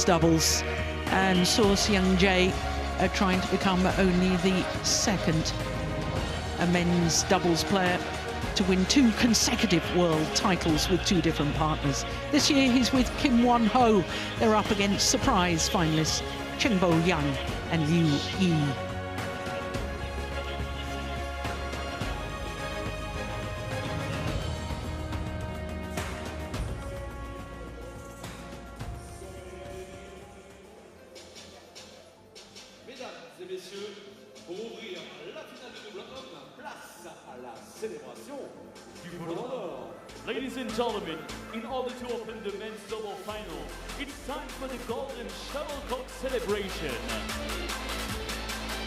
doubles, and Suo Seung-jae trying to become only the second men's doubles player to win 2 consecutive world titles with 2 different partners. This year he's with Kim Won-ho. They're up against surprise finalists Chen Bo-young and Liu Yi. Ladies and gentlemen, in order to open the men's double final, it's time for the Golden Shuttlecock celebration.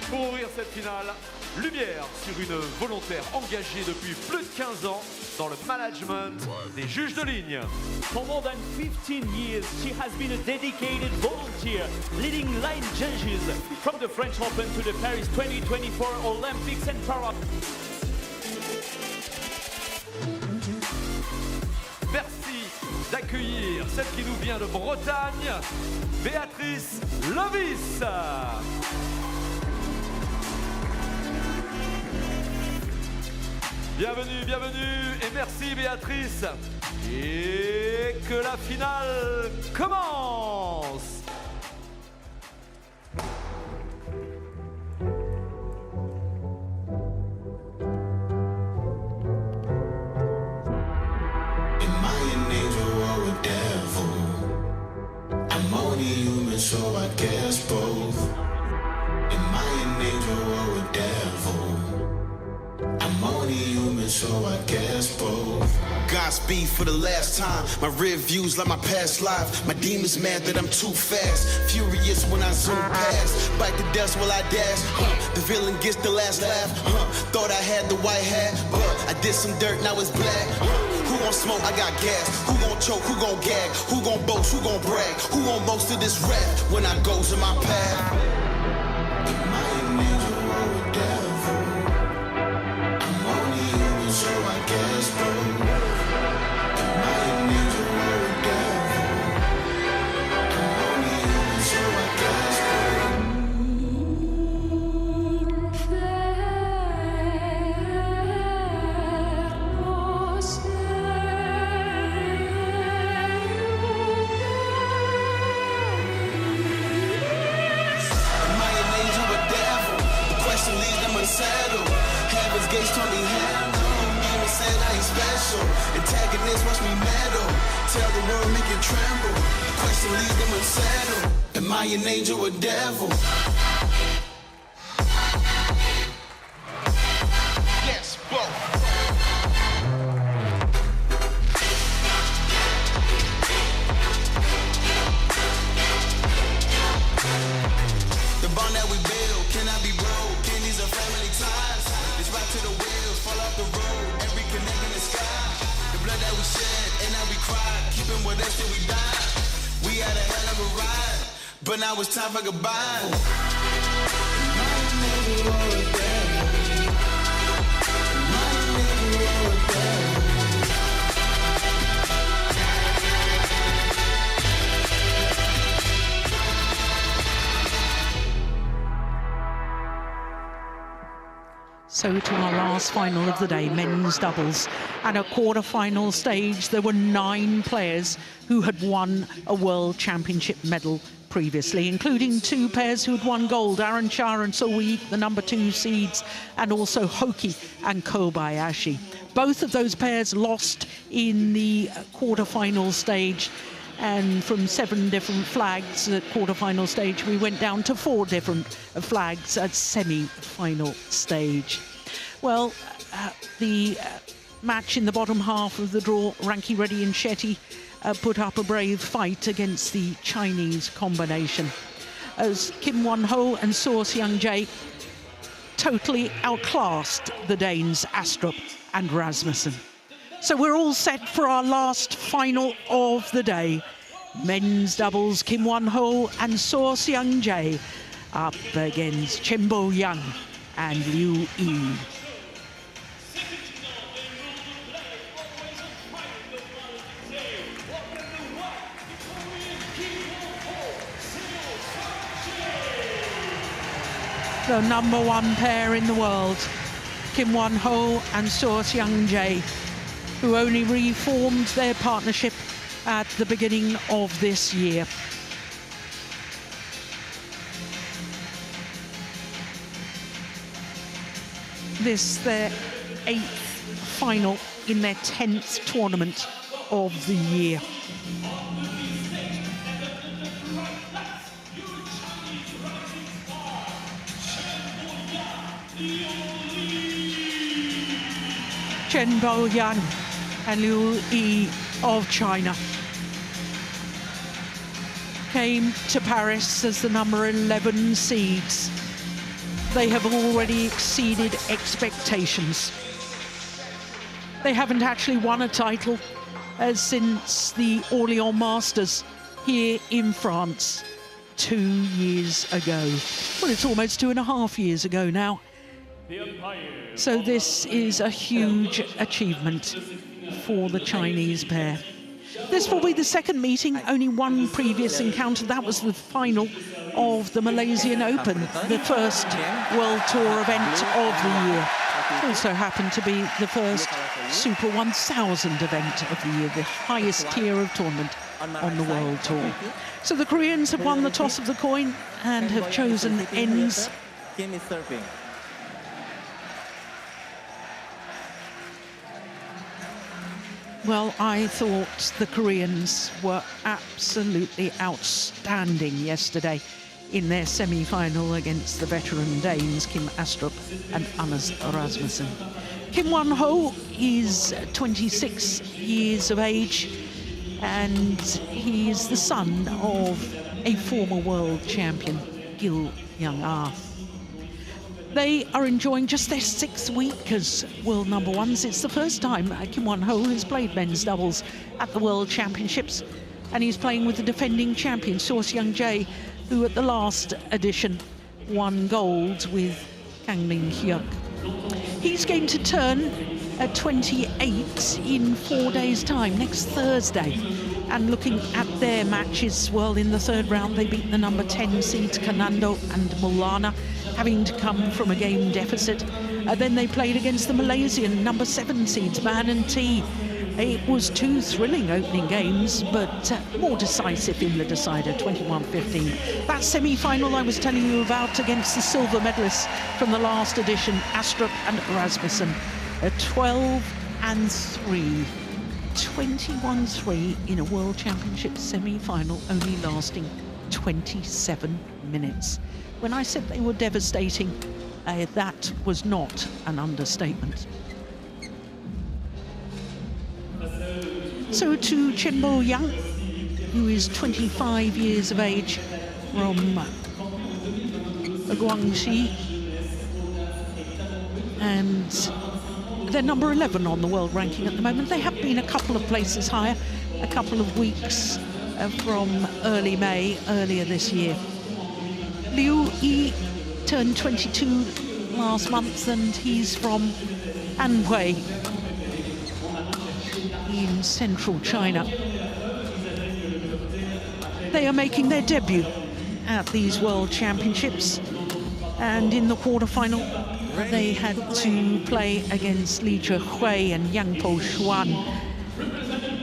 Pour ouvrir cette finale, lumière sur une volontaire engagée depuis plus de 15 ans dans le management des juges de ligne. For more than 15 years, she has been a dedicated volunteer, leading line judges from the French Open to the Paris 2024 Olympics and Paralympics. Merci d'accueillir celle qui nous vient de Bretagne, Béatrice Lovis. Bienvenue, bienvenue et merci Béatrice. Et que la finale commence. So I guess both. Am I an angel or a devil? I'm only human, so I guess both. Godspeed for the last time. My rear views like my past life. My demons mad that I'm too fast. Furious when I zoom past. Bite the dust while I dash. The villain gets the last laugh. Thought I had the white hat, but I did some dirt, now it's black. Who gon' smoke? I got gas. Who gon' choke? Who gon' gag? Who gon' boast? Who gon' brag? Who gon' boast of this rap when I goes in my path? Am I an angel or a devil? I'm only human, so I guess both. Am I an angel or a devil? I'm only human, so I guess both. Unsettled. Heaven's gates told me hell no. Demon said I ain't special. Antagonists watch me meddle. Tell the world make it tremble. The question leaves them unsettled. Am I an angel or devil? Yes, both. The bond that we build cannot be broke. Family ties, it's right to the wheels, fall off the road, every connect in the sky. The blood that we shed and now we cry, keeping with us till we die. We had a hell of a ride, but now it's time for goodbye. So to our last final of the day, men's doubles. At a quarter-final stage, there were 9 players who had won a World Championship medal previously, including 2 pairs who had won gold, Aaron Cha and So Wee, the number 2 seeds, and also Hoki and Kobayashi. Both of those pairs lost in the quarter-final stage. And from 7 different flags at quarter-final stage, we went down to 4 different flags at semi-final stage. Well, the match in the bottom half of the draw, Ranki Reddy and Shetty put up a brave fight against the Chinese combination, as Kim Won-ho and Suo Seung-jae totally outclassed the Danes Astrup and Rasmussen. So we're all set for our last final of the day. Men's doubles, Kim Won-ho and Suo Seung-jae up against Chen Bo-young and Liu Yi. the #1 pair in the world, Kim Won-ho and So Seung-jae, who only reformed their partnership at the beginning of this year. This their 8th final in their 10th tournament of the year. Chen Bo-yang and Liu Yi of China came to Paris as the number 11 seeds. They have already exceeded expectations. They haven't actually won a title since the Orléans Masters here in France 2 years ago. Well, it's almost 2.5 years ago now. So this is a huge achievement for the Chinese pair. This will be the second meeting, only one previous encounter. That was the final of the Malaysian Open, the first World Tour event of the year. Also happened to be the first Super 1000 event of the year, the highest tier of tournament on the World Tour. So the Koreans have won the toss of the coin and have chosen ends. Well, I thought the Koreans were absolutely outstanding yesterday in their semi-final against the veteran Danes Kim Astrup and Anders Rasmussen. Kim Won-ho is 26 years of age and he is the son of a former world champion, Gil Young-ah. They are enjoying just their 6th week as world #1s. It's the first time Kim Won-ho has played men's doubles at the World Championships, and he's playing with the defending champion, So Seung-jae, who at the last edition won gold with Kang Min-hyuk. He's going to turn 28 in 4 days' time, next Thursday. And looking at their matches, well, in the 3rd round, they beat the number 10 seeds, Kanando and Maulana, having to come from a game deficit. Then they played against the Malaysian number 7 seeds, Man and T. It was 2 thrilling opening games, but more decisive in the decider, 21-15. That semi-final I was telling you about against the silver medalists from the last edition, Astrup and Rasmussen, 12-3. 21-3 in a World Championship semi-final, only lasting 27 minutes. When I said they were devastating, that was not an understatement. So to Chen Bo-yang, who is 25 years of age, from Guangxi, and they're number 11 on the world ranking at the moment. They have been a couple of places higher, a couple of weeks from early May, earlier this year. Liu Yi turned 22 last month, and he's from Anhui in central China. They are making their debut at these World Championships, and in the quarterfinal they had to play against Li Zhehui and Yang Po Xuan,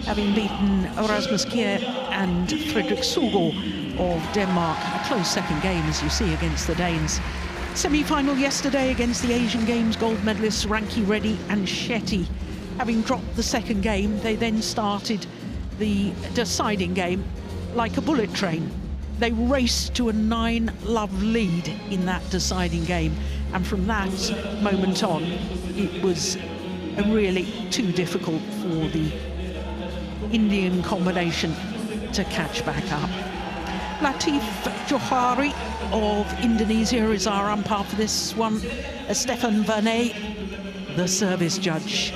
having beaten Rasmus Kjær and Fredrik Søgaard of Denmark. A close second game, as you see, against the Danes. Semi-final yesterday against the Asian Games gold medalists Ranki Reddy and Shetty. Having dropped the second game, they then started the deciding game like a bullet train. They raced to a 9-love lead in that deciding game, and from that moment on, it was really too difficult for the Indian combination to catch back up. Latif Johari of Indonesia is our umpire for this one. Stefan Vernay, the service judge.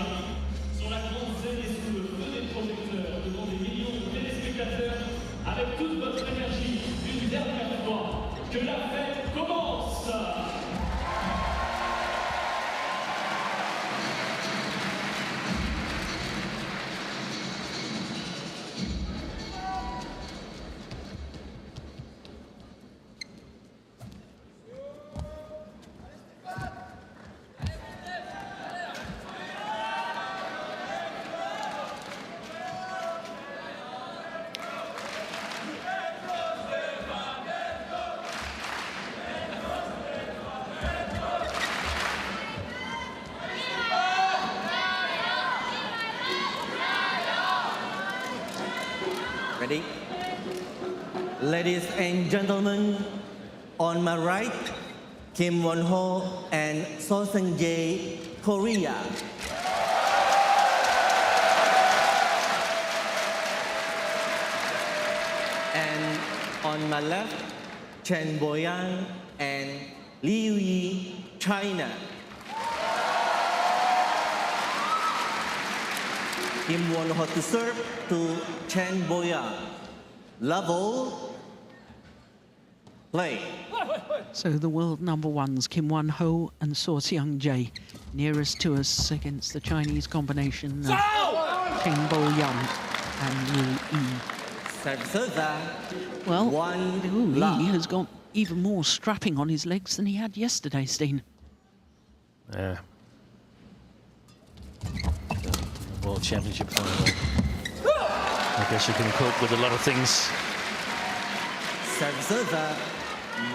Ladies and gentlemen, on my right, Kim Won-ho and So Seung-jae, Korea. And on my left, Chen Bo-yang and Liu Yi, China. Kim Won-ho to serve to Chen Bo-yang. Level, play. So the world number ones, Kim Won-ho and So Seung-jae, nearest to us against the Chinese combination of Chen Bo-yang and Liu Yi. Well, Liu Yi has got even more strapping on his legs than he had yesterday, Steen. Yeah. The World Championship final. I guess you can cope with a lot of things.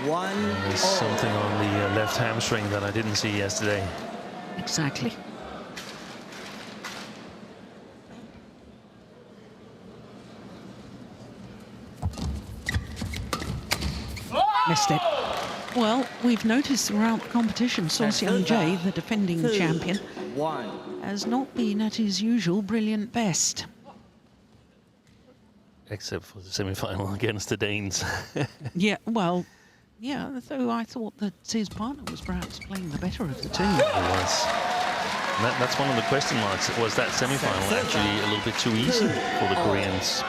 There's something on the left hamstring that I didn't see yesterday. Exactly. Missed it. Well, we've noticed throughout the competition, So Seung-jae, the defending champion, has not been at his usual brilliant best. Except for the semi-final against the Danes. Yeah, well, yeah, though I thought that his partner was perhaps playing the better of the two. It was. That's one of the question marks. Was that semi-final actually a little bit too easy for the Koreans?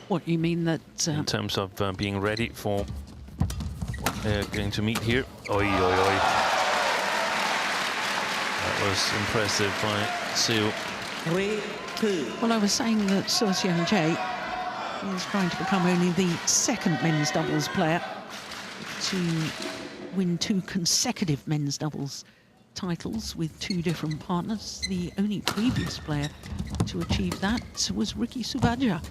What, you mean that... in terms of being ready for what they're going to meet here. Oi, oi, oi. That was impressive by Seo. Well, I was saying that So Seung-jae is trying to become only the second men's doubles player to win 2 consecutive men's doubles titles with 2 different partners. The only previous player to achieve that was Ricky Subaja,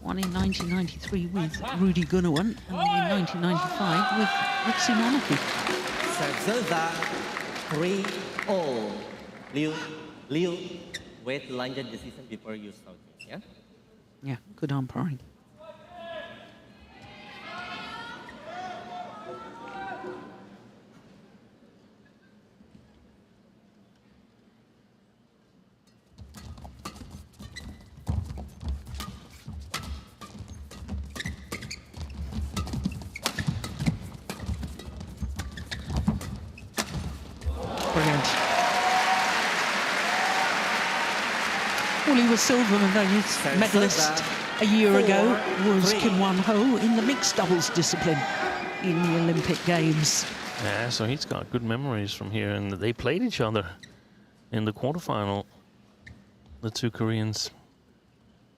one in 1993 with Rudy Gunawan, and then in 1995 with Rixie Monarchy. 3-all. Liu, wait to line the decision before you start, yeah? Yeah, good umpiring. Brilliant. Well, he was silver medalist a year ago, was Kim Won-ho in the mixed doubles discipline in the Olympic Games. Yeah, so he's got good memories from here, and they played each other in the quarterfinal, the 2 Koreans.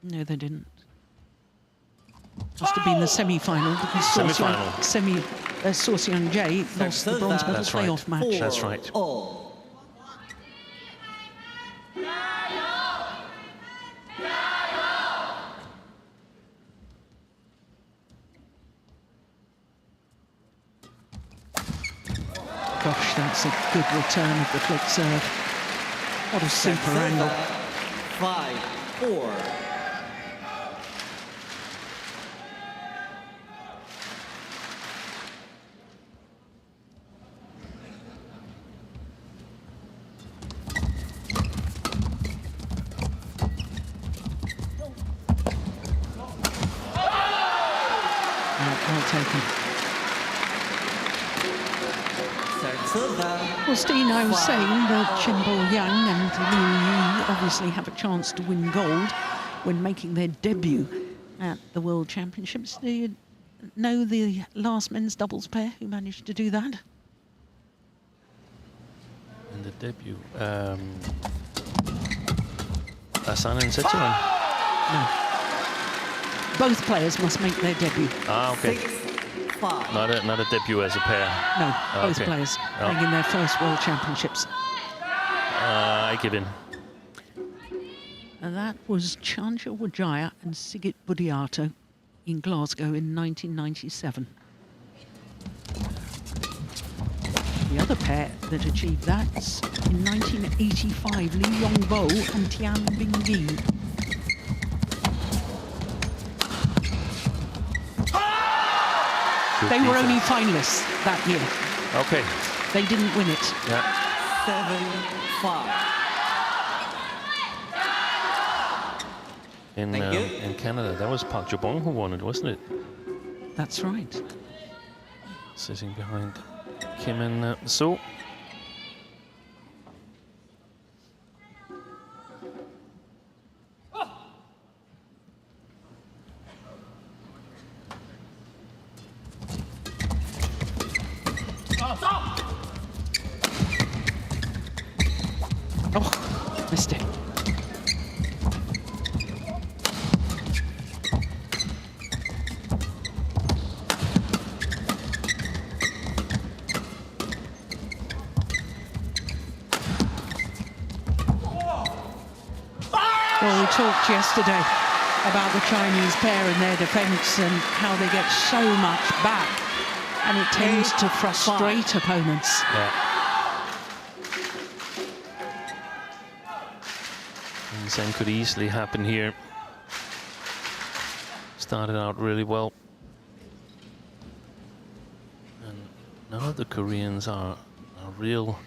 No, they didn't. Must have been the semi-final because So Seung-jae lost the bronze medal playoff match. That's right. Gosh, that's a good return of the flick serve. What a super angle. 5-4. Well taken. Well, Steen, I was saying that Chen Bo-yang and Liu Yi obviously have a chance to win gold when making their debut at the World Championships. Do you know the last men's doubles pair who managed to do that? In the debut, Asan and Sudirman. No. Both players must make their debut. Ah, okay. Not a debut as a pair. No, both Okay. players playing in their first World Championships. I give in. And that was Chanja Wijaya and Sigit Budiato in Glasgow in 1997. The other pair that achieved that in 1985, Lee Yong-bo and Tian Bingyi. They were only finalists that year. Okay. They didn't win it. Yeah. 7-5. In Canada, that was Park Jabong who won it, wasn't it? That's right. Sitting behind Kim and So. Oh, missed it. Well, we talked yesterday about the Chinese pair and their defence and how they get so much back, and it tends to frustrate opponents. Yeah. And the same could easily happen here. Started out really well. And none of the Koreans are real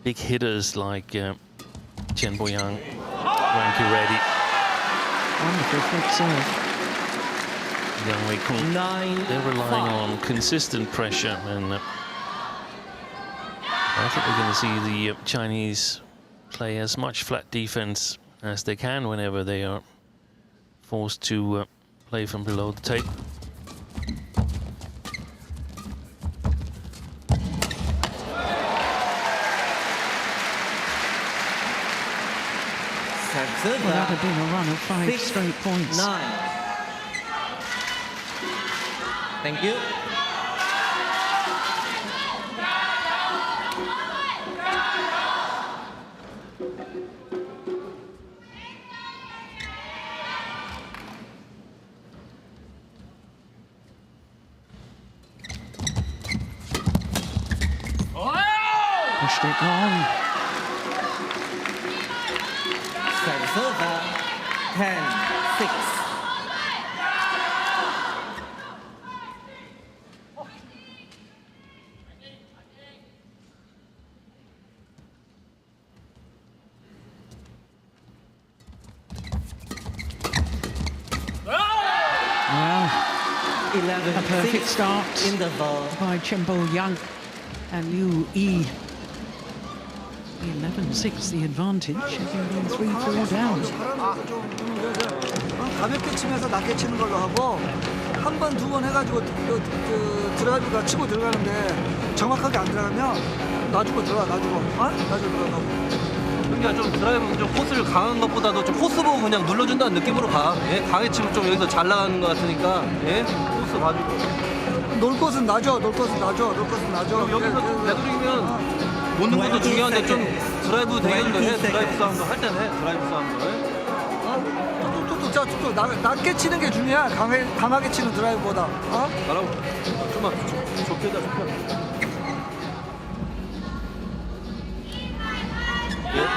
big hitters like Chen Boyang, Wanky Reddy, Wonderful quick serve. Yang Wei Kung. They're relying on consistent pressure, and I think we're going to see the Chinese play as much flat defense as they can whenever they are forced to play from below the tape. Well, that had been a run of 5 straight points. 9. Thank you. Pushed it long. Server 10-6. Well, 11 a perfect start in the ball. by Chen Bo-young and Liu Yi. 11-6 the advantage, having been 3-4 down. 가볍게 치면서 낮게 치는 걸로 하고 한 번, 두 번 해가지고 드라이브가 치고 들어가는데 정확하게 안 들어가면 놔주고 들어가, 놔주고 들어가고. 그러니까 좀 드라이브 좀 코스를 강한 것보다도 좀 코스 보고 그냥 눌러준다는 느낌으로 가. 예? 강하게 치면 좀 여기서 잘 나가는 것 같으니까 예? 코스 봐주고. 놀 곳은 놔줘, 놀 곳은 놔줘. 여기서 좀 되도록이면 놓는 것도 중요한데 좀 드라이브 대결도 해. 드라이브 싸움도 할 때는 해. 드라이브 싸움도. 또 낮게 치는 게 중요해. 강하게 치는 드라이브보다. 나라고 좀만 좁혀다 좁혀. 예?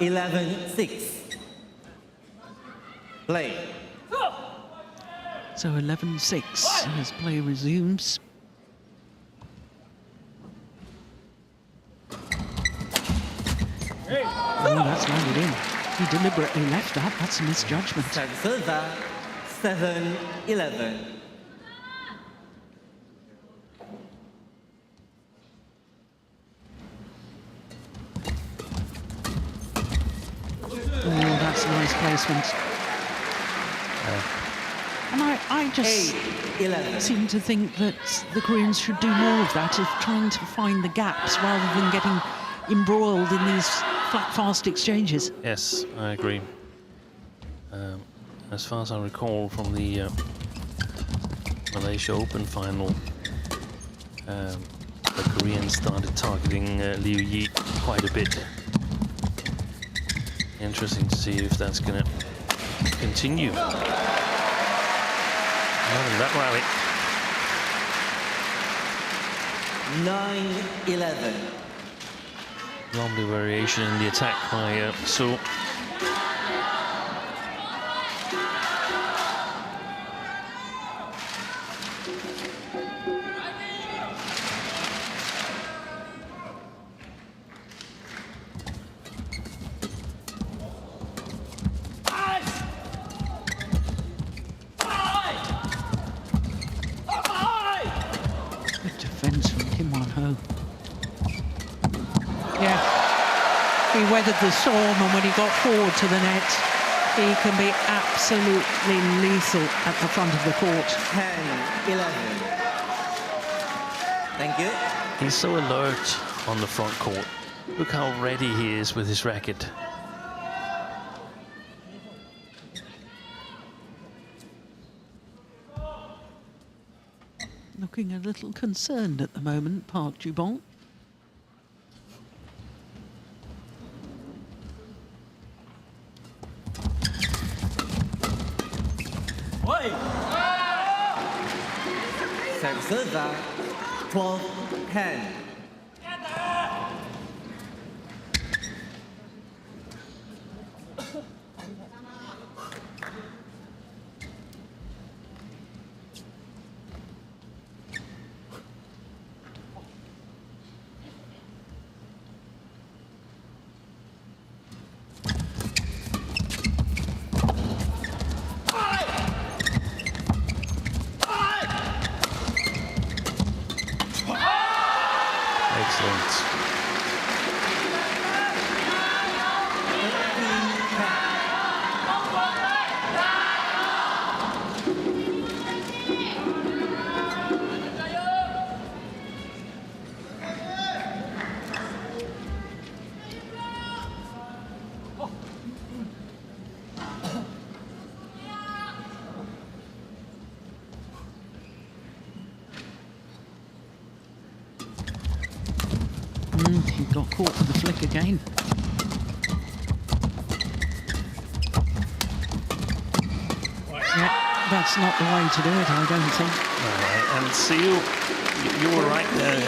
11-6. Play. So 11-6 as play resumes. Oh, that's landed in. He deliberately left that. That's a misjudgment. Server 7-11. Oh, that's a nice placement. And I just 8-11. seem to think that the Koreans should do more of that, of trying to find the gaps rather than getting embroiled in these flat, fast exchanges. Yes, I agree. As far as I recall from the Malaysia Open final, the Koreans started targeting Liu Yi quite a bit. Interesting to see if that's going to continue. Not in that rally. 9-11. Lovely variation in the attack by So. He weathered the storm, and when he got forward to the net, he can be absolutely lethal at the front of the court. 10-11. Thank you. He's so alert on the front court. Look how ready he is with his racket. Looking a little concerned at the moment, Park Jubon. Serve 12-10. He got caught with the flick again. Yeah, that's not the way to do it, I don't think. And Seo, you were right,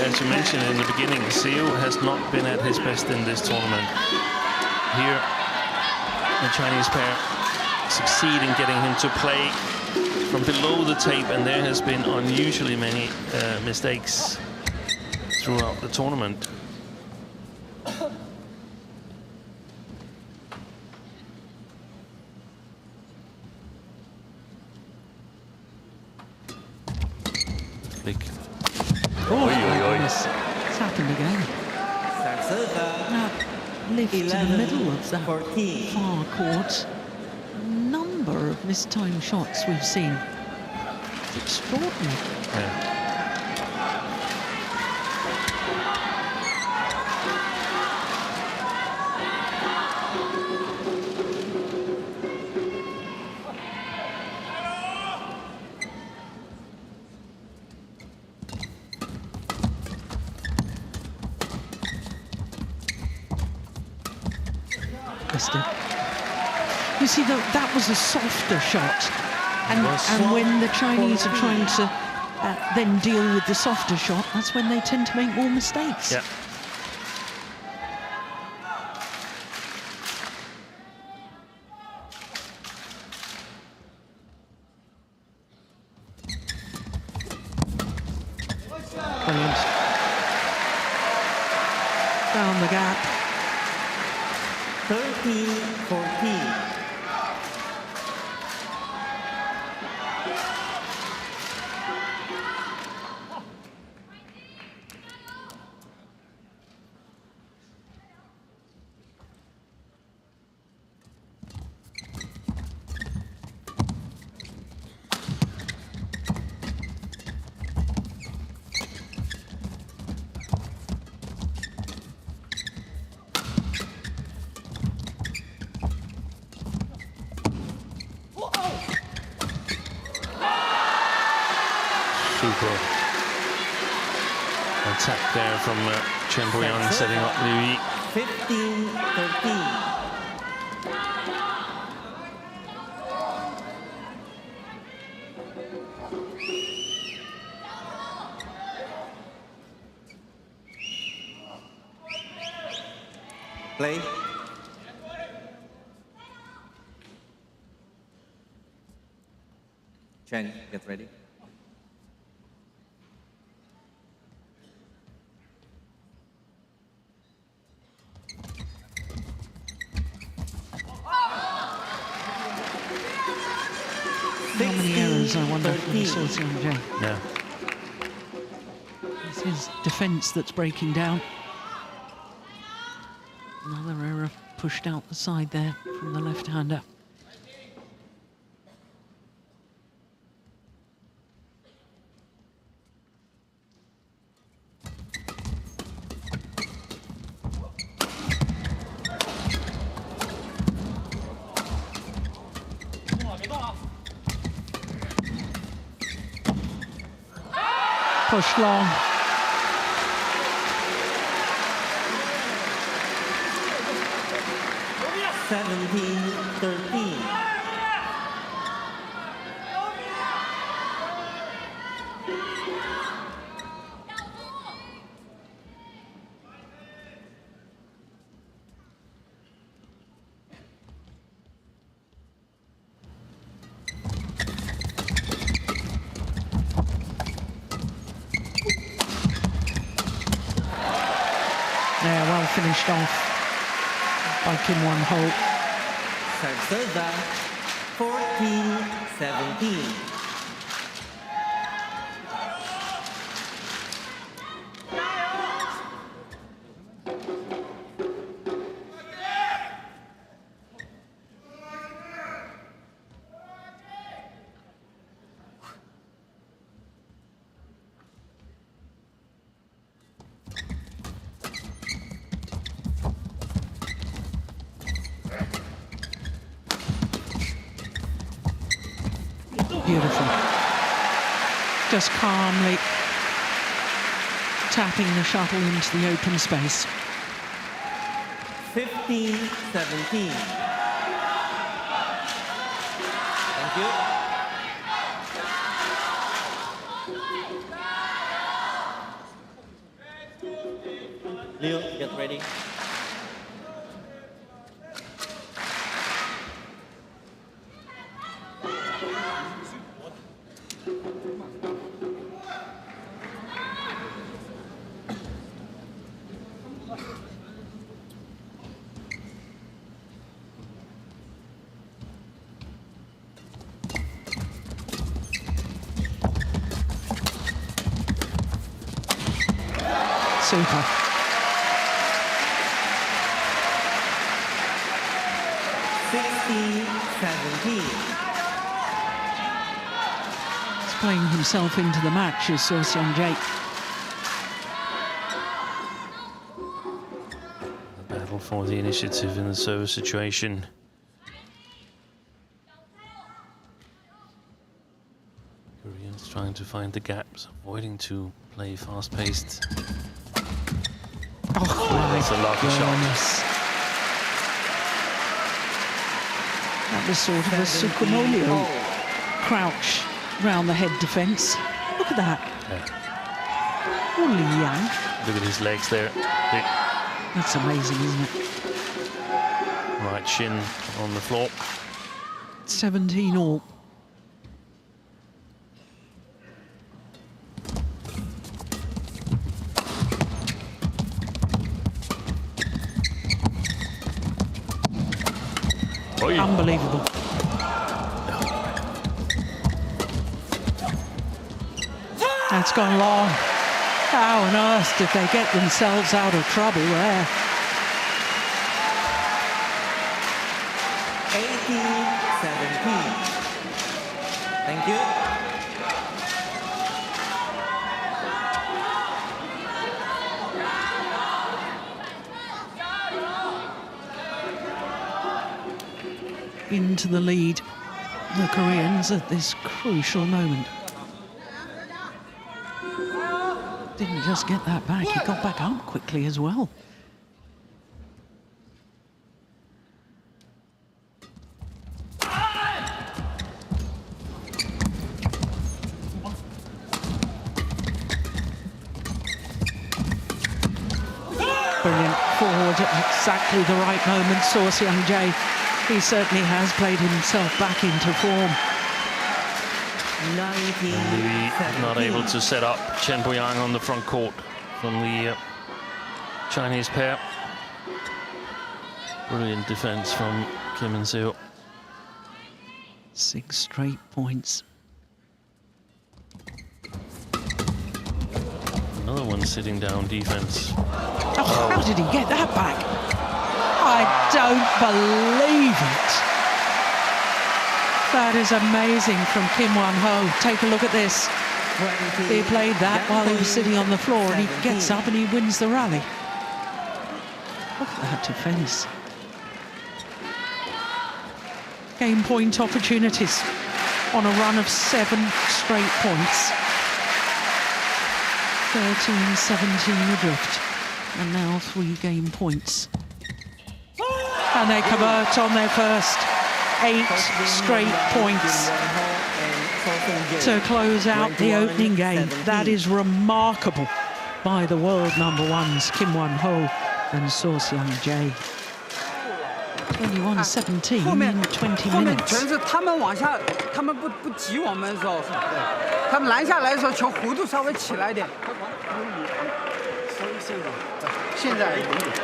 as you mentioned in the beginning, Seo has not been at his best in this tournament. Here, the Chinese pair succeed in getting him to play from below the tape, and there has been unusually many mistakes throughout the tournament. It's happened again. Now, lift in the middle of that far court. A number of mistimed shots we've seen. It's extraordinary. Yeah. You see, that was a softer shot, and when the Chinese are trying to then deal with the softer shot, that's when they tend to make more mistakes. Yeah. Brilliant. Found the gap. 13-14. Super attack there from Chen setting up Liu Yi. 15-13. Play. Chen, get ready. How many errors, I wonder, from Sudirman. Yeah. It's his defence that's breaking down. Another Another error pushed out the side there from the left-hander. Push long. Seventeen, 13. Yeah, well finished off by Kim Won-ho. Serve 14, 17. Beautiful. Just calmly tapping the shuttle into the open space. 15, 17. Thank you. Leo, get ready. Super. He's playing himself into the match is So Seung-jae. The battle for the initiative in the service situation. Koreans trying to find the gaps, avoiding to play fast-paced. Oh, that's a lucky shot. That was sort of a Sukumolio crouch round the head defence. Look at that. Yeah. Only young. Look at his legs there. That's amazing, isn't it? Right shin on the floor. 17 all. Unbelievable. That's gone long. How on earth did they get themselves out of trouble there? 18-17. Thank you. Into the lead, the Koreans at this crucial moment. Didn't just get that back, he got back up quickly as well. Brilliant forward at exactly the right moment, So Seung-jae. He certainly has played himself back into form. 19-17. Not able to set up Chen Boyang on the front court from the Chinese pair. Brilliant defense from Kim and Seo. 6 straight points. Another one sitting down defense. Oh, how did he get that back? don't believe it. That is amazing from Kim Won-ho. Take a look at this. He played that while he was sitting on the floor, and he gets up and he wins the rally. Look at that defence. Game point opportunities on a run of 7 straight points. 13-17 adrift, and now 3 game points. And they convert on their first 8 straight points to close out the opening game. That is remarkable by the world #1s, Kim Won-ho and So Seung-jae. 21-17 in 20 minutes. 全是他们往下，他们不急我们的时候，他们拦下来的时候，球弧度稍微起来一点。现在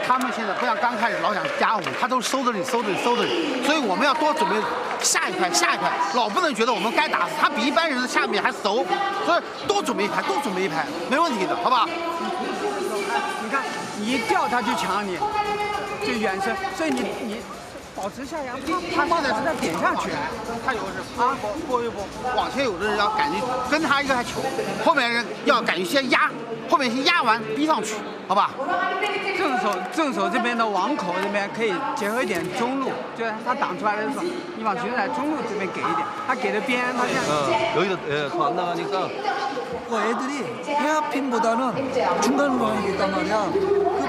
他们现在不像刚开始老想加5，他都收着你，收着你，收着你，所以我们要多准备下一拍，下一拍，老不能觉得我们该打死他比一般人下面还熟，所以多准备一拍，多准备一拍，没问题的，好不好？你看，你一掉他就抢你，就远身，所以你保持下压，他现在是在点下去，他有的是啊，拨一拨，往前有的人要敢于跟他一个还球，后面人要敢于先压，后面先压完逼上去，好吧？正手这边的网口这边可以结合一点中路，就是他挡出来的时候，你往球在中路这边给一点，他给的边他这样。 여기도 더 안 나가니까. 애들이 헤어핀보다는 중간으로 하는 게 있단 말이야. 그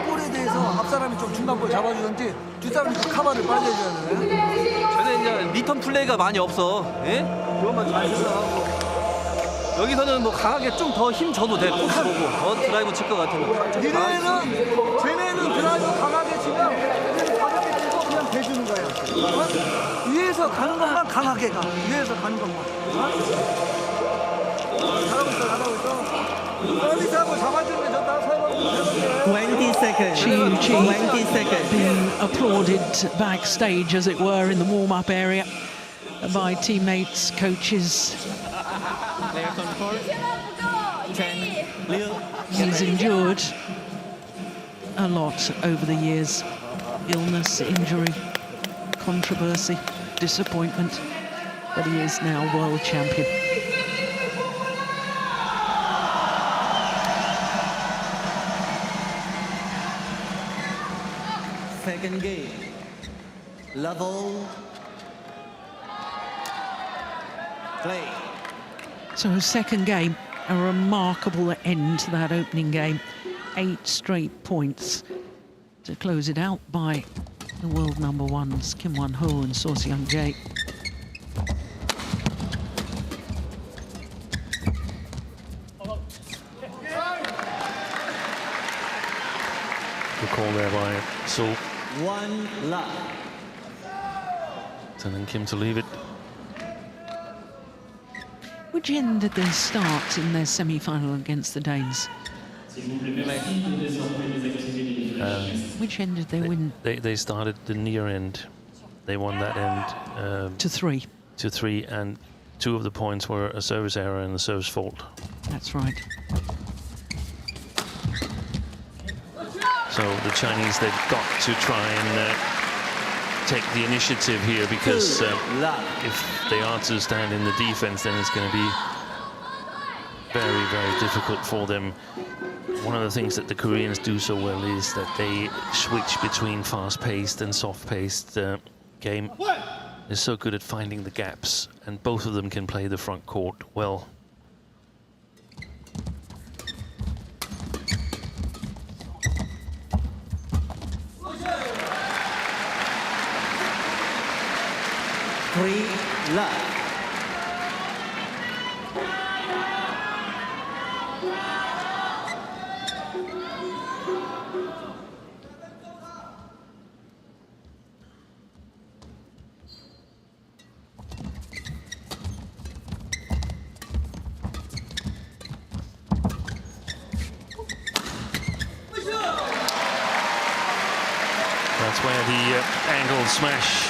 볼에 대해서 앞 사람이 좀 중간 볼 잡아주든지 두 사람이 그 카바를 빠져줘야 돼. 쟤네 이제 리턴 플레이가 많이 없어. 예? 그것만 잘 생각하고. 여기서는 뭐 강하게 좀 더 힘 줘도 돼. 코스 보고. 드라이브 칠 것 같으면. 쟤네는 드라이브 강하게 치면 가볍게 치고 그냥 대주는 거야. 어? 위에서 가는 것만 강하게 가. 위에서 가는 것만. 어? 잘하고 있어, 잘하고 있어. 서비스 한번 잡아주면 좋다. 20 seconds. 20 seconds. Being applauded backstage, as it were, in the warm-up area by teammates, coaches. Players on court. Chen, Liu. He's endured a lot over the years. Illness, injury, controversy, disappointment. But he is now world champion. Second game. Level. Play. So second game, a remarkable end to that opening game. 8 straight points to close it out by the world #1s, Kim Won-ho and So Seung-jae. Good call there by So. 1 love. Telling Kim to leave it. Which end did they start in their semi-final against the Danes? Which end did they win? They started the near end. They won that end to 3. To 3, and 2 of the points were a service error and a service fault. That's right. So the Chinese, they've got to try and take the initiative here, because if they are to stand in the defense, then it's going to be very, very difficult for them. One of the things that the Koreans do so well is that they switch between fast-paced and soft-paced game. They're so good at finding the gaps, and both of them can play the front court well. Three love. That's where the angled smash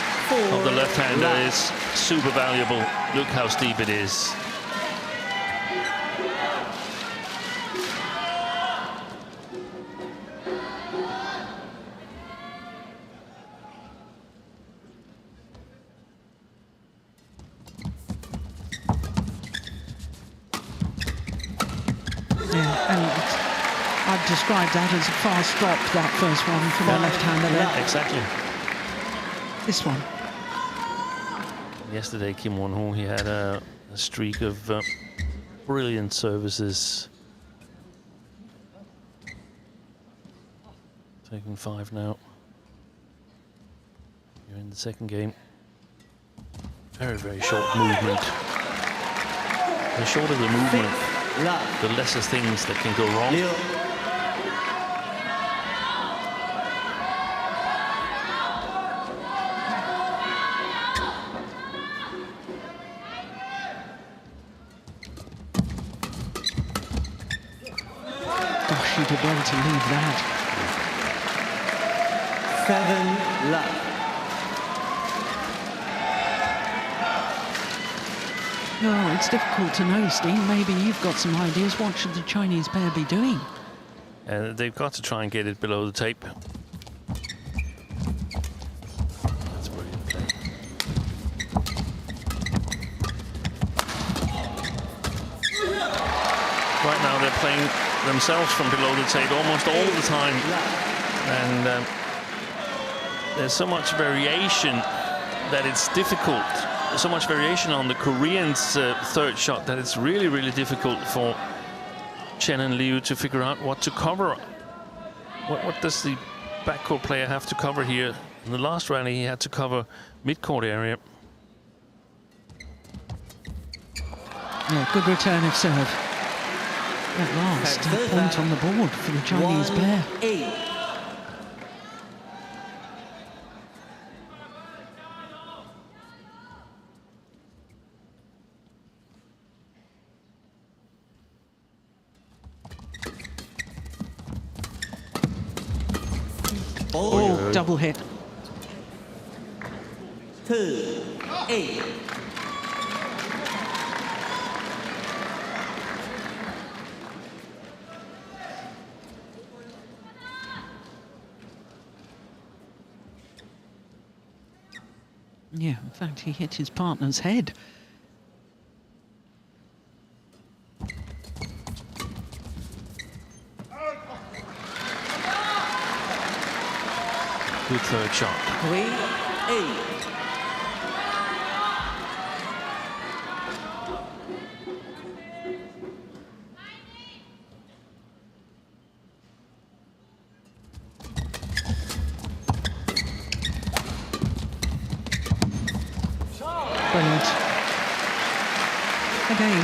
of the left-hander is super valuable. Look how steep it is. describe that as a fast drop, that first one from the left-hander there. Exactly. This one. Yesterday, Kim Won-ho, he had a streak of brilliant services. Taking 5 now. You're in the second game. Very, very short movement. The shorter the movement, the lesser things that can go wrong. Gosh, you did well to leave that. 7 love. Oh, it's difficult to know, Steve. Maybe you've got some ideas. What should the Chinese pair be doing? They've got to try and get it below the tape. That's brilliant. Right now they're playing themselves from below the tape almost all the time. And there's so much variation that it's difficult. So much variation on the Koreans' third shot that it's really, really difficult for Chen and Liu to figure out what to cover. What does the backcourt player have to cover here? In the last rally, he had to cover mid-court area. Yeah, good return of serve. At last, a point on the board for the Chinese pair. 1-8. Oh, double hit. 2-8. Yeah, in fact, he hit his partner's head. Good third shot. 3-8. Brilliant.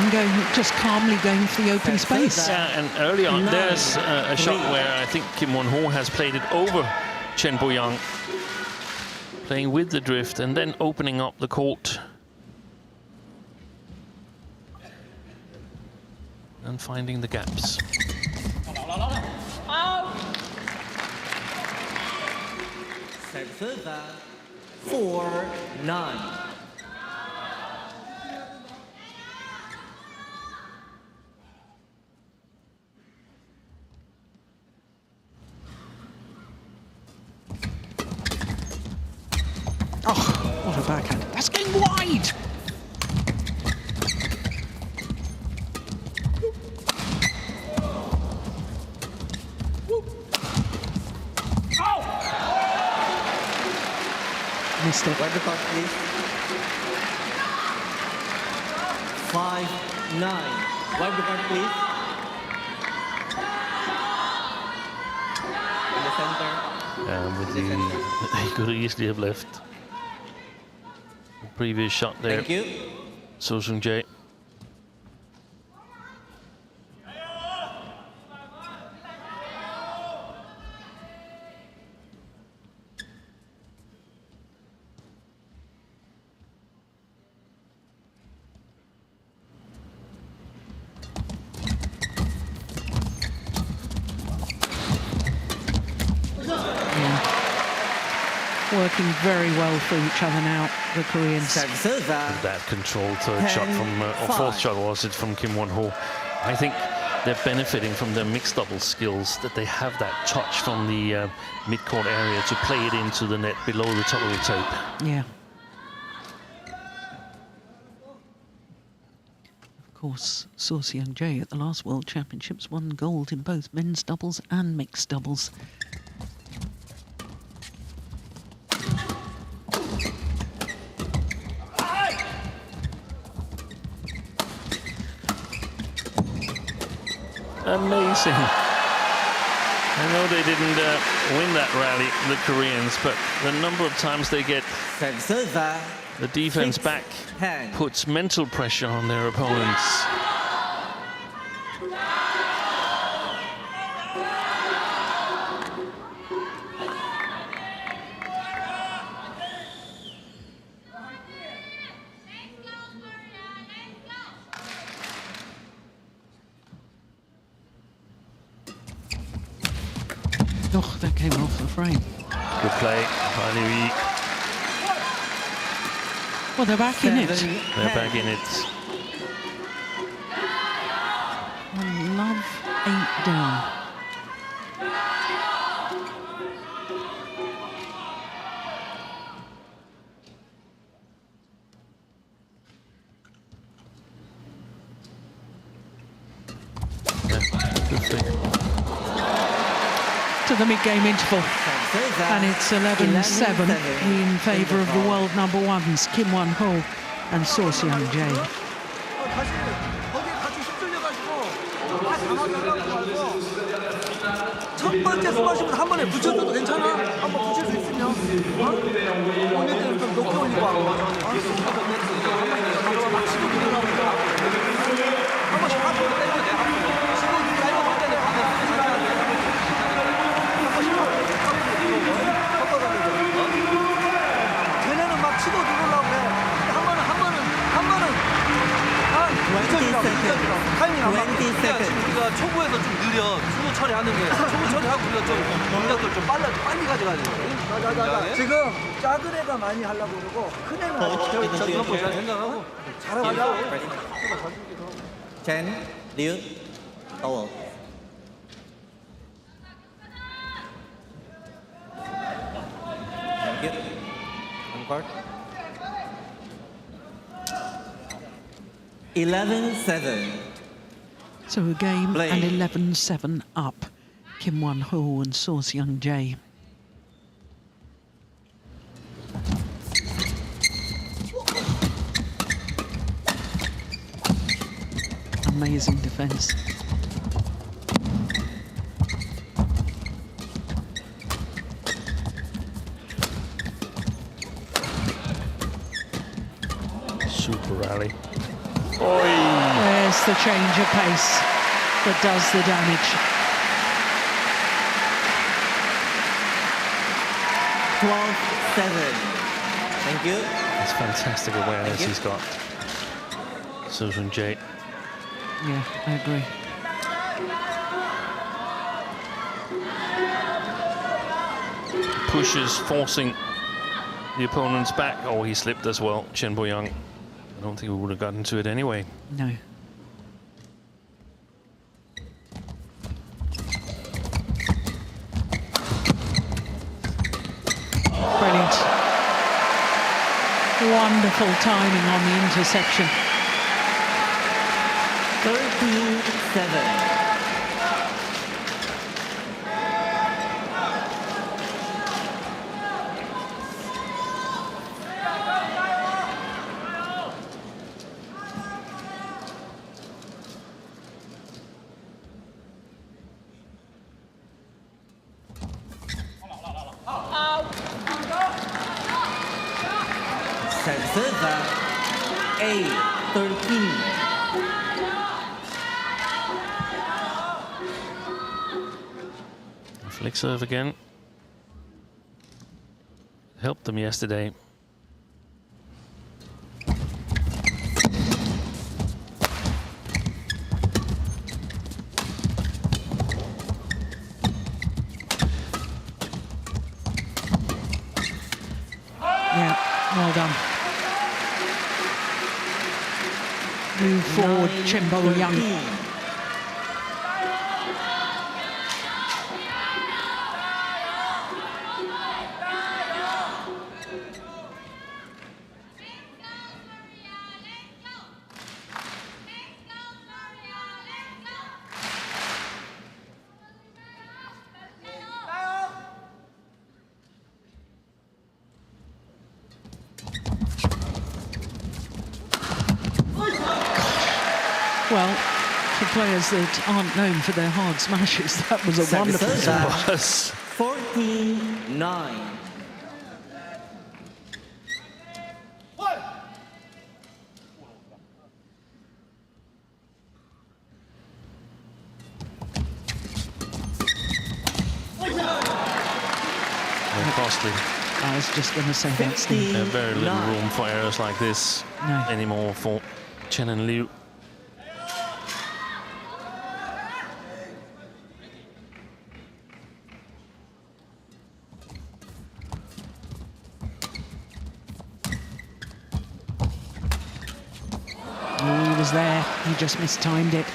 Again, just calmly going for the open space. Yeah, and early on, there's a shot where I think Kim Won-ho has played it over Chen Bo-young, playing with the drift and then opening up the court. And finding the gaps. Serve 4-9. Oh, what a backhand. That's getting wide. Missed it. Wipe the card, please. 5-9. Wipe the card, please. In the center. With the, he could easily have left. The previous shot there. Thank you. So Sung-jae. Working very well for each other now, the Koreans. That controlled third shot from, or fourth shot was it, from Kim Won-ho. I think they're benefiting from their mixed double skills, that they have that touch from the mid-court area to play it into the net below the top of the tape. Yeah. Of course, Sudirman at the last World Championships won gold in both men's doubles and mixed doubles. Amazing. I know they didn't win that rally, the Koreans, but the number of times they get the defense back puts mental pressure on their opponents. Oh, that came off the frame. Good play by Liu. Well, they're back in it. They're back in it. And love ain't down. To the mid-game interval, and it's 11-7 in favour of the world number ones, Kim Won-ho and Sudirman. 첫 번째 스마시부터 한 번에 붙여줘도 괜찮아? 한 번 붙일 수 있으면 언니들은 좀 높게 올리고 하고 한 번씩 앞으로 때리면 돼. 치고 짧은 때는 걔네는 막 치고 들어오려고 그래. 한 번은 타이밍 안 맞게. 지금 우리가 초보에서 좀 느려. 초보 처리하는 게. 초보 처리하고 우리가 좀 동작들 좀 빨리 가져가야 돼. 지금 작은 애가 많이 하려고 그러고 큰 애는 그런 거 잘 생각하고. 잘하자. Chen, Liu, Total. Thank you. On court. 11-7. So a game Play. and 11-7 up. Kim Won-ho and Sudirman. Amazing defence. Super rally. There's the change of pace that does the damage. 12-7. Thank you. That's fantastic awareness he's got. Sudirman. Yeah, I agree. Pushes, forcing the opponents back. Oh, he slipped as well, Chen Bo-young. I don't think we would have gotten to it anyway. No. Brilliant. Wonderful timing on the intersection. 13-7. Serve 8-13. Flick serve again. Helped them yesterday. Yeah, well done. Move forward, Chen Bo-young. Well, for players that aren't known for their hard smashes, that was a wonderful Service. serve. 14-9. Costly. I was just going to say that, Steve. Very little room for errors like this anymore for Chen and Liu. Oh, he was there. He just mistimed it.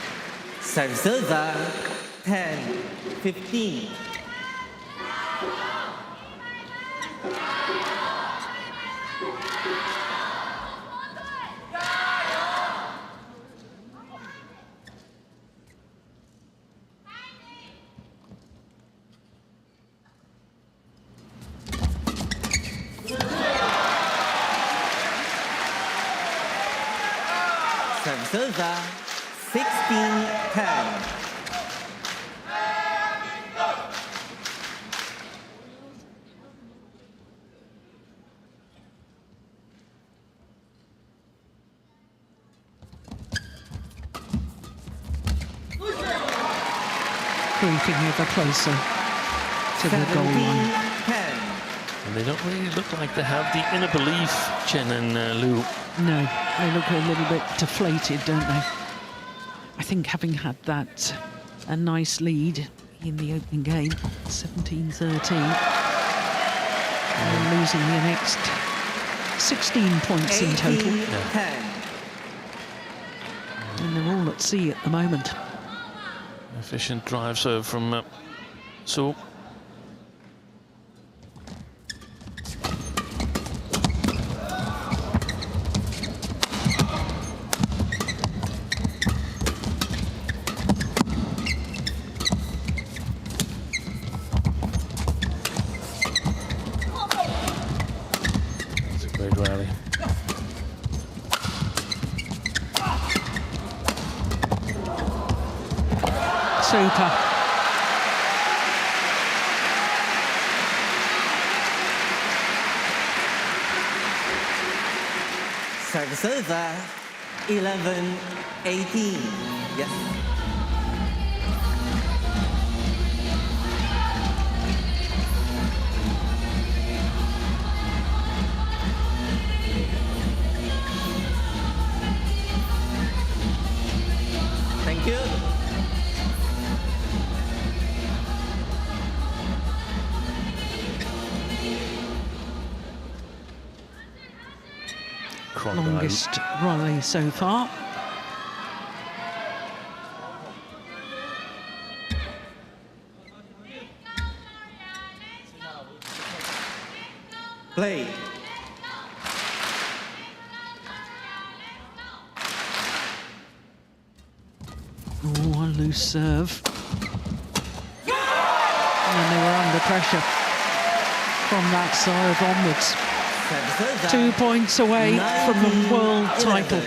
Service 10-15. Service 16-10. Creeping ever closer to the goal line. 10. And they don't really look like they have the inner belief, Chen and Liu. No, they look a little bit deflated, don't they? I think having had a nice lead in the opening game, 17-13, and losing the next 16 points in total. 10. And they're all at sea at the moment. Efficient drive serve from Su. It's a great rally. Super. Services 11-18. Yes. Thank you. Longest rally so far. Play. Oh, a loose serve. And they were under pressure from that serve onwards. 2 points away from the world title.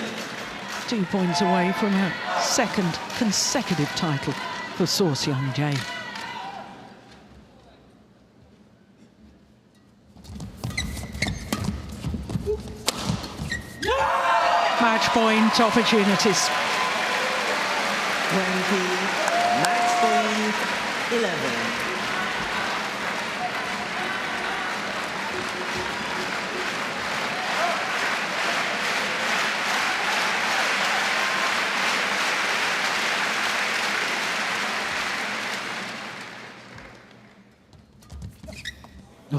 2 points away from a second consecutive title for So Seung-jae. Match point opportunities. 20. Match point 11.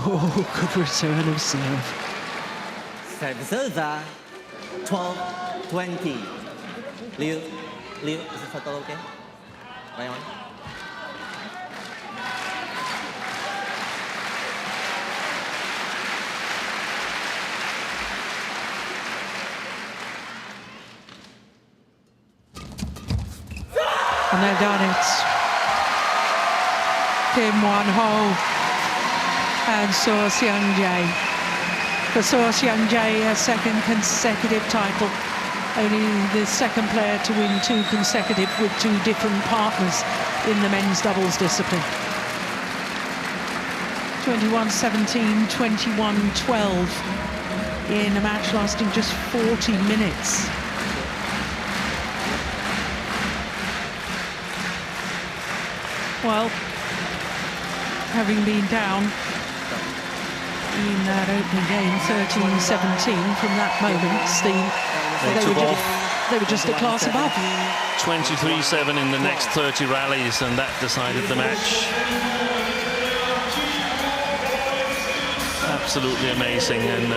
Oh, good return of serve. Services 12-20. Liu, is the photo okay? Right on. And they've done it. Kim Won-ho and So Seung-jae. For So Seung-jae, a second consecutive title, Only the second player to win 2 consecutive with 2 different partners in the men's doubles discipline. 21-17, 21-12 in a match lasting just 40 minutes. Well, having been down in that opening game, 13-17, from that moment, Steve, they were just a class above. 23-7 in the next 30 rallies, and that decided the match. Absolutely amazing, and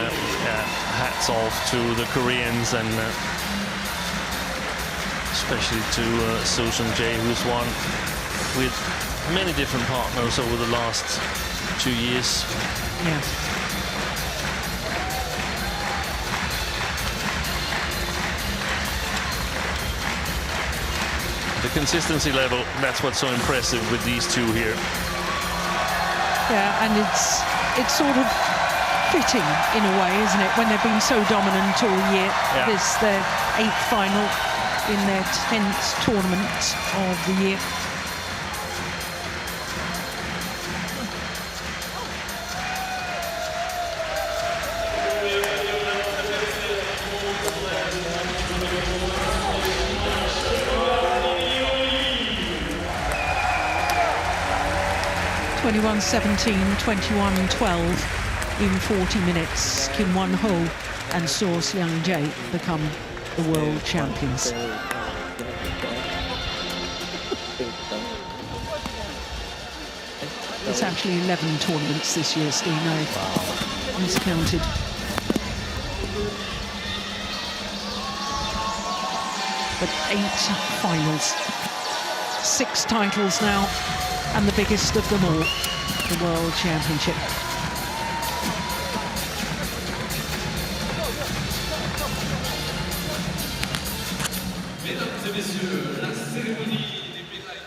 hats off to the Koreans, and especially to Susan Jae, who's won with many different partners over the last 2 years. Yeah. The consistency level, that's what's so impressive with these two here. Yeah, and it's sort of fitting in a way, isn't it, when they've been so dominant all year. Yeah. This is their 8th final in their 10th tournament of the year. (21-17, 21-12) in 40 minutes. Kim Won-ho and So Seung-jae become the world champions. It's actually 11 tournaments this year, Steve. I miscounted. But 8 finals, 6 titles now, and the biggest of them all, the World Championship. Mesdames et messieurs, la cérémonie des médailles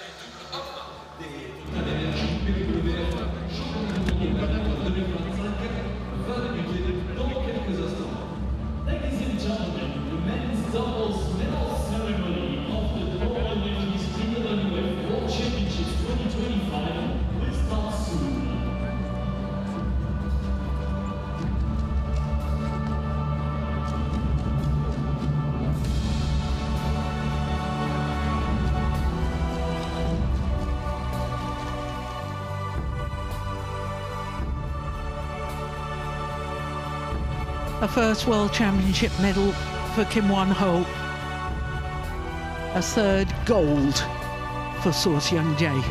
des TotalEnergies BWF Championships 2025 va débuter dans quelques instants. Ladies and gentlemen, the men's doubles medal ceremony of the TotalEnergies BWF World Championships 2025 will start soon. A first World Championship medal for Kim Won-ho. A 3rd gold for So Seung-jae.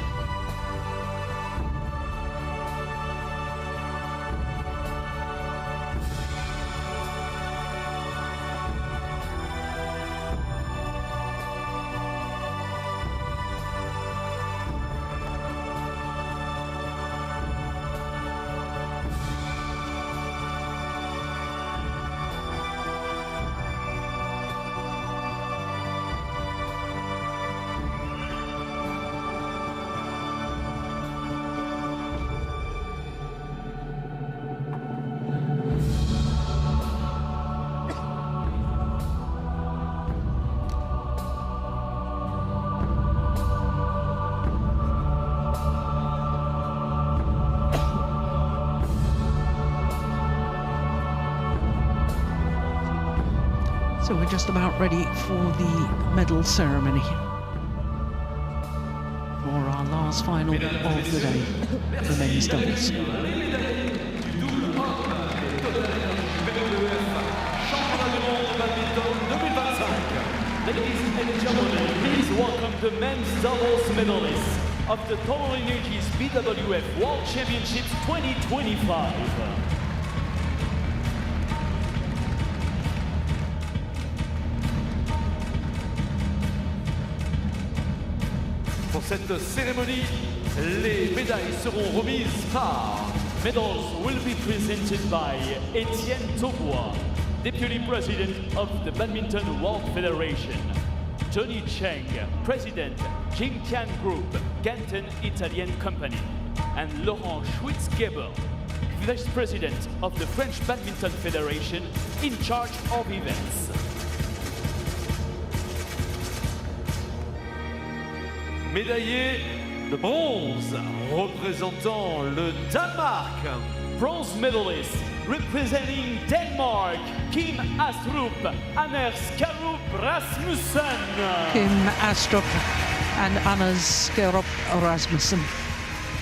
So we're just about ready for the medal ceremony for our last final of the day, the men's doubles. Ladies and gentlemen, please welcome the men's doubles medalists of the TotalEnergies BWF World Championships 2025. Pour cette cérémonie, les médailles seront remises par... Medals will be presented by Etienne Tobois, Deputy President of the Badminton World Federation, Johnny Chen, President, Jingtian Group, Ganten Italian Company, and Laurent Schwitzgeber, Vice President of the French Badminton Federation, in charge of events. Médaillé de bronze représentant le Danemark. Bronze medalist representing Denmark, Kim Astrup, Anders Skarup Rasmussen. Kim Astrup and Anders Skarup Rasmussen.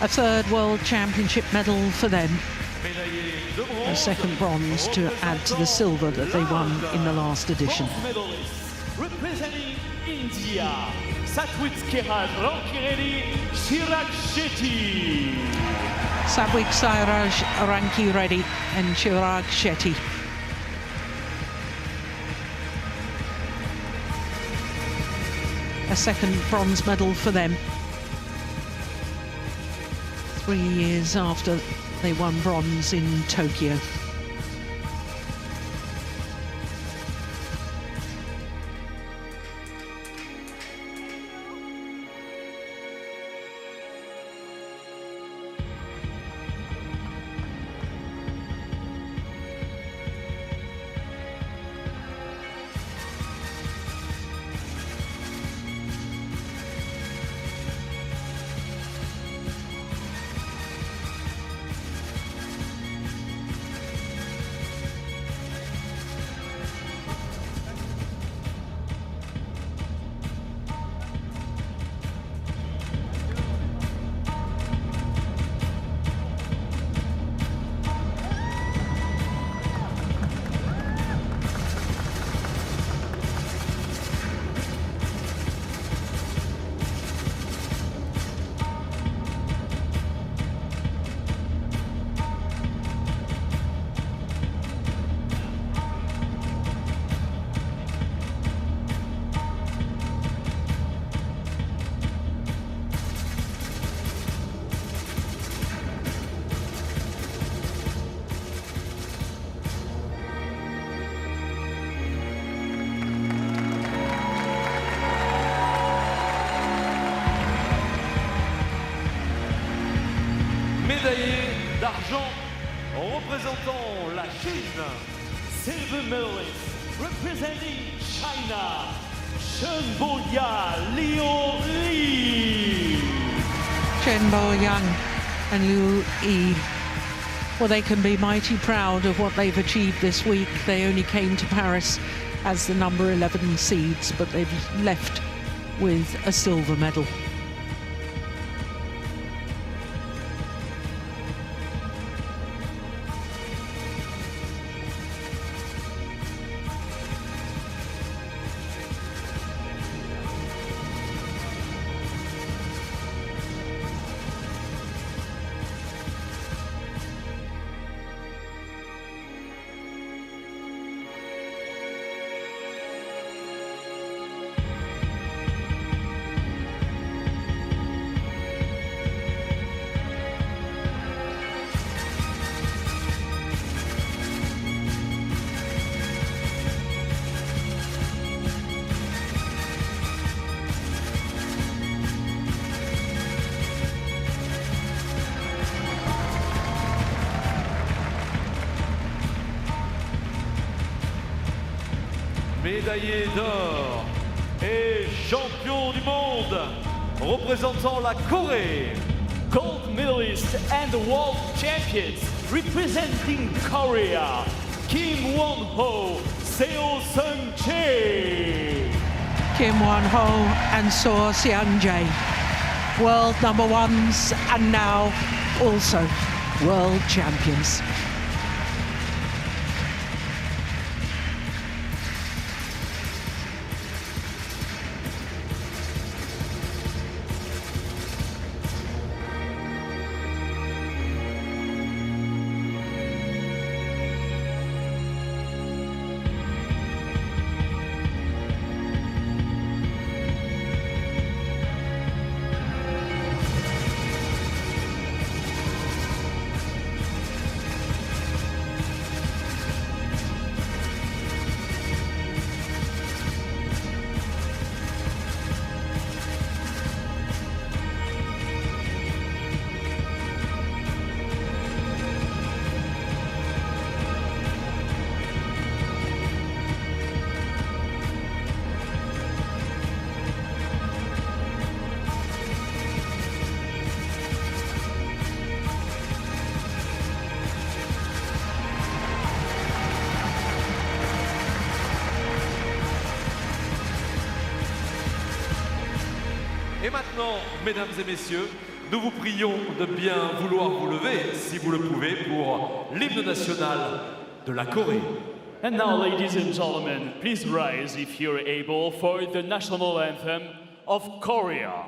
A third World Championship medal for them. A second bronze to add to the silver that they won in the last edition. Bronze medalist representing India, Satwik Sairaj Rankireddy Chirag Shetty. Satwik Sairaj Rankireddy and Chirag Shetty. A second bronze medal for them. 3 years after they won bronze in Tokyo. Médaillé d'argent représentant la Chine. Silver medalist representing China, Chen Liu Li. Chen Bo-yang and Liu Yi. Well, they can be mighty proud of what they've achieved this week. They only came to Paris as the number 11 seeds, but they've left with a silver medal. Médaillé d'or et champion du monde représentant la Corée. Gold medalist and world champions representing Korea, Kim Won-ho, Seo Seung-jae. Kim Won-ho and Seo Seung-jae, world number ones and now also world champions. Et maintenant, mesdames et messieurs, nous vous prions de bien vouloir vous lever, si vous le pouvez, pour l'hymne national de la Corée. And now, ladies and gentlemen, please rise if you're able for the national anthem of Korea.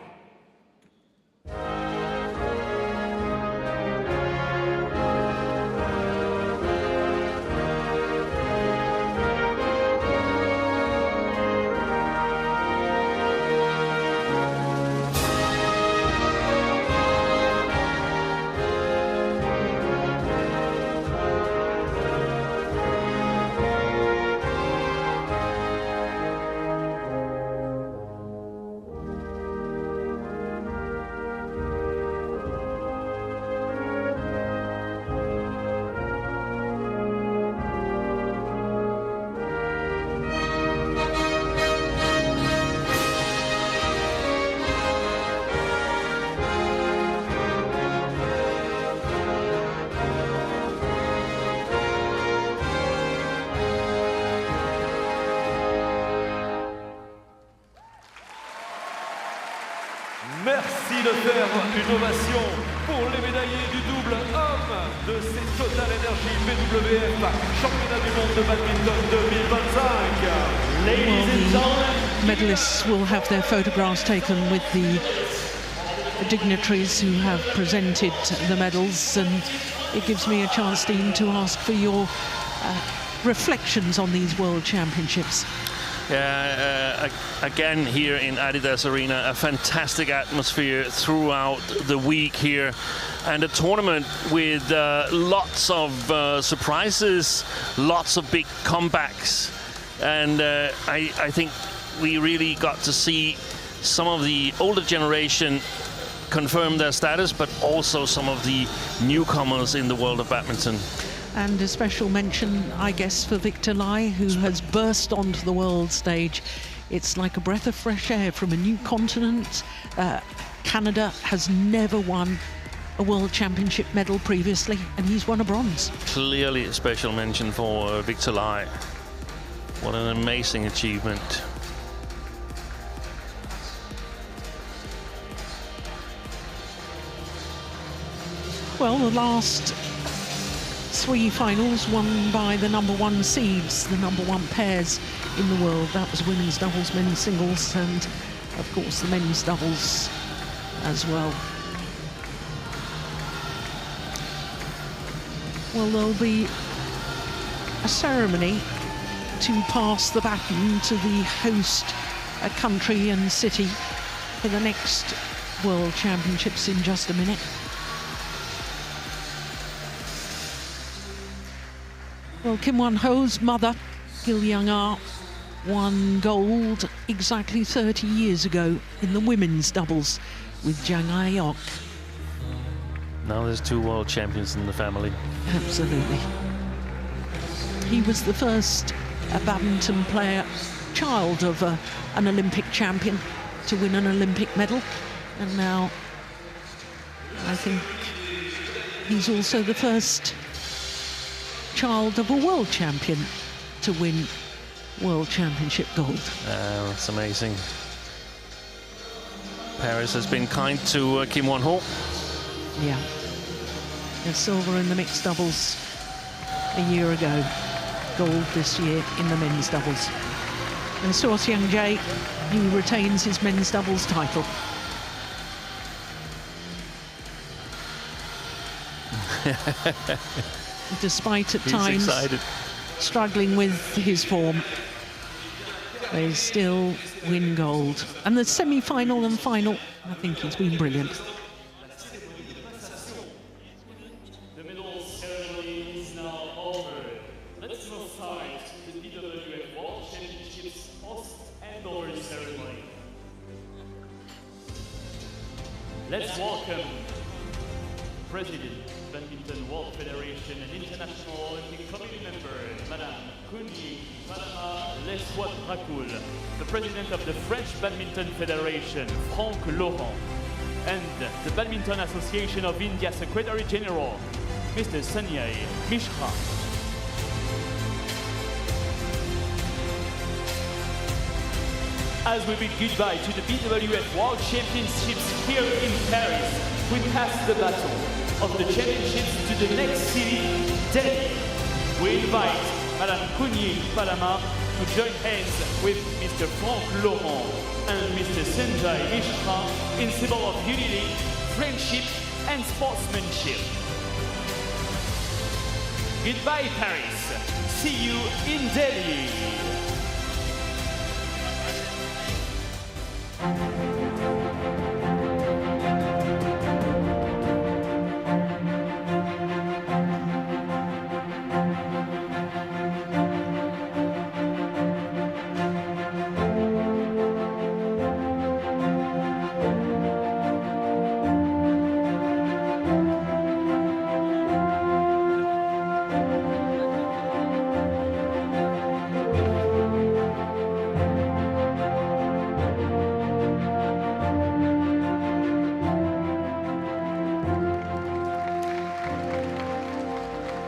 Merci de faire une ovation pour les médaillés du double homme de ces TotalEnergies BWF Championnat du monde de badminton 2025. Ladies and gentlemen, Medalists will have their photographs taken with the dignitaries who have presented the medals, and it gives me a chance, Dean, to ask for your reflections on these World Championships. Again here in Adidas Arena, a fantastic atmosphere throughout the week here, and a tournament with lots of surprises, lots of big comebacks, and I think we really got to see some of the older generation confirm their status, but also some of the newcomers in the world of badminton. And a special mention, I guess, for Victor Lai, who has burst onto the world stage. It's like a breath of fresh air from a new continent. Canada has never won a World Championship medal previously, and he's won a bronze. Clearly a special mention for Victor Lai. What an amazing achievement. Well, the last three finals won by the #1 seeds, the #1 pairs in the world. That was women's doubles, men's singles, and of course the men's doubles as well. Well, there'll be a ceremony to pass the baton to the host country and city for the next World Championships in just a minute. Well, Kim Won-ho's mother, Gil Young-ah, won gold exactly 30 years ago in the women's doubles with Jang Ah-yeok. Now there's two world champions in the family. Absolutely. He was the first badminton player, child of an Olympic champion, to win an Olympic medal. And now I think he's also the first child of a world champion to win World Championship gold. That's amazing. Paris has been kind to Kim Won-ho. Yeah. A silver in the mixed doubles a year ago. Gold this year in the men's doubles. And Suo Seung-jae, he retains his men's doubles title. Despite at times struggling with his form, they still win gold. And the semi-final and final, I think he's been brilliant. the medal ceremony is now over. Let's now start the BWF World Championships host handover ceremony. Let's welcome President, Badminton World Federation and International Olympic Committee member, Madame Kunyi Panama Leswat-Rakoul, the President of the French Badminton Federation, Franck Laurent, and the Badminton Association of India Secretary General, Mr. Sanjay Mishra. As we bid goodbye to the BWF World Championships here in Paris, we pass the baton of the championships to the next city, Delhi. We invite Madame Cougny Palama to join hands with Mr. Franck Laurent and Mr. Sanjay Mishra in symbol of unity, friendship and sportsmanship. Goodbye Paris, see you in Delhi.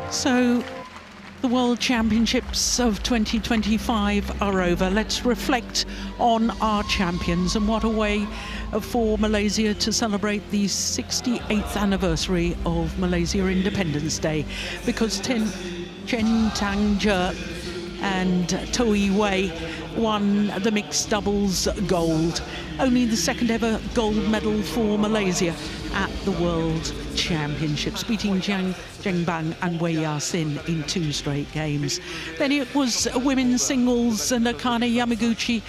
So the World Championships of 2025 are over. Let's reflect on our champions, and what a way for Malaysia to celebrate the 68th anniversary of Malaysia Independence Day, because Chen and Toi Wei won the mixed doubles gold, only the second ever gold medal for Malaysia at the World Championships, beating Zhang Bang and Wei Yasin in 2 straight games. Then it was women's singles, and Akane Yamaguchi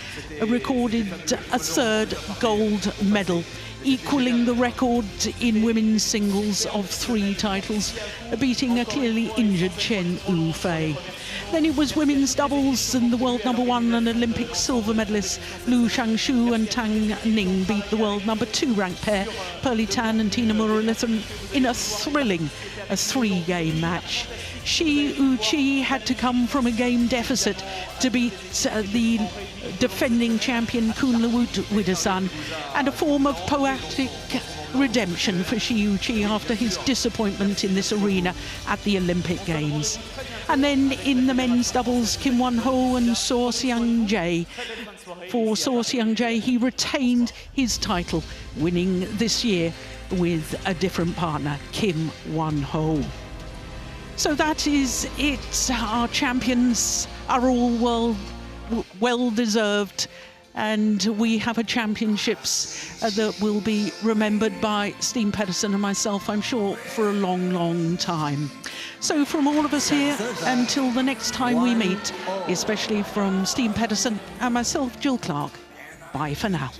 recorded a 3rd gold medal, equaling the record in women's singles of 3 titles, beating a clearly injured Chen Yufei. Then it was women's doubles, and the world #1 and Olympic silver medalists Lu Shangshu and Tang Ning beat the world #2 ranked pair Pearly Tan and Tina Muralitharan in a thrilling 3-game match. Shi Uchi had to come from a game deficit to beat the defending champion Kunlawut Widasan, and a form of poetic redemption for Shi Uchi after his disappointment in this arena at the Olympic Games. And then in the men's doubles, Kim Won-ho and So Seung-jae. For So Seung-jae, he retained his title, winning this year with a different partner, Kim Won-ho. So that is it. Our champions are all well-deserved, and we have a championships that will be remembered by Steen Pedersen and myself, I'm sure, for a long, long time. So from all of us here, until the next time we meet, especially from Steen Pedersen and myself, Jill Clark, bye for now.